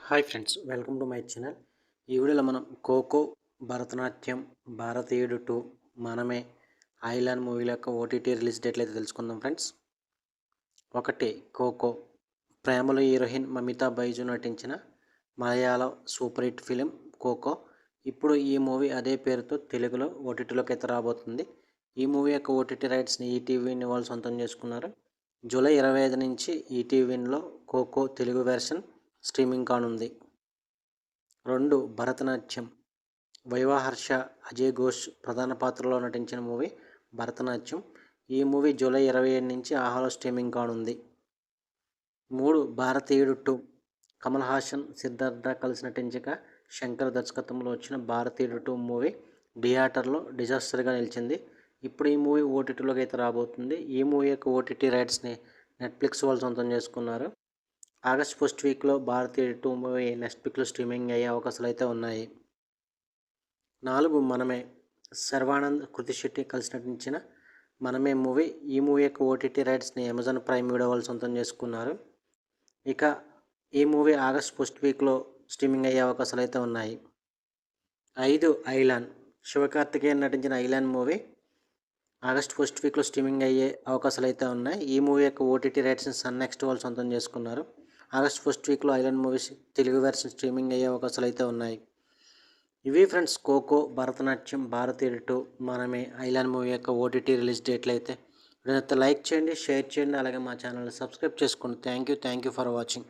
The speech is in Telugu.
Hi friends, welcome to my channel. ఈ వీడియోలో మనం ఖోఖో, భరతనాట్యం, భారతీయుడు 2, మనమే, ఐలాండ్ మూవీల యొక్క ఓటీటీ రిలీజ్ డేట్లు అయితే తెలుసుకుందాం ఫ్రెండ్స్. ఒకటి ఖోఖో. ప్రేమలో హీరోయిన్ మమితా బైజు నటించిన మలయాళ సూపర్ హిట్ ఫిలిం ఖోఖో. ఇప్పుడు ఈ మూవీ అదే పేరుతో తెలుగులో ఓటీటీలోకి అయితే రాబోతుంది. ఈ మూవీ యొక్క ఓటీటీ రైట్స్ని ఈటీవీని వాళ్ళు సొంతం చేసుకున్నారు. జూలై 25 నుంచి ఈటీవీలో ఖోఖో తెలుగు వెర్షన్ స్ట్రీమింగ్ కానుంది. 2 భరతనాట్యం. వైవాహర్ష, అజయ్ ఘోష్ ప్రధాన పాత్రలో నటించిన మూవీ భరతనాట్యం. ఈ మూవీ జూలై 27 నుంచి ఆహాలో స్ట్రీమింగ్ కానుంది. 3 భారతీయుడు 2. కమల్ హాసన్, సిద్ధార్థ కలిసి నటించగా శంకర్ దర్శకత్వంలో వచ్చిన భారతీయుడు 2 మూవీ థియేటర్లో డిజాస్టర్గా నిలిచింది. ఇప్పుడు ఈ మూవీ ఓటీటీలోకి అయితే రాబోతుంది. ఈ మూవీ యొక్క ఓటీటీ రైట్స్ని నెట్ఫ్లిక్స్ వాళ్ళు సొంతం చేసుకున్నారు. ఆగస్ట్ ఫస్ట్ వీక్లో భారతీయుడు 2 మూవీ నెట్ఫ్లిక్స్లో స్ట్రీమింగ్ అయ్యే అవకాశాలు అయితే ఉన్నాయి. 4 మనమే. శర్వానంద్, కృతి శెట్టి కలిసి నటించిన మనమే మూవీ. ఈ మూవీ యొక్క ఓటీటీ రైట్స్ని అమెజాన్ ప్రైమ్ వీడియో వాళ్ళు సొంతం చేసుకున్నారు. ఇక ఈ మూవీ ఆగస్ట్ ఫస్ట్ వీక్లో స్ట్రీమింగ్ అయ్యే అవకాశాలు అయితే ఉన్నాయి. 5 ఐలాండ్. శివకార్తికేయన్ నటించిన ఐలాండ్ మూవీ ఆగస్ట్ ఫస్ట్ వీక్లో స్ట్రీమింగ్ అయ్యే అవకాశాలు అయితే ఉన్నాయి. ఈ మూవీ యొక్క ఓటీటీ రైట్స్ని సన్ నెక్స్ట్ వాళ్ళు సొంతం చేసుకున్నారు. ఆగస్ట్ ఫస్ట్ వీక్లో island movies Telugu version streaming అయ్యే అవకాశాలు అయితే ఉన్నాయి. ఇవి ఫ్రెండ్స్ ఖోఖో, భరతనాట్యం, భారతీయుడు 2, మనమే, ఐలాండ్ మూవీ యొక్క ఓటీటీ రిలీజ్ డేట్లు అయితే. లైక్ చేయండి, షేర్ చేయండి, అలాగే మా ఛానల్ని సబ్స్క్రైబ్ చేసుకోండి. Thank you for watching.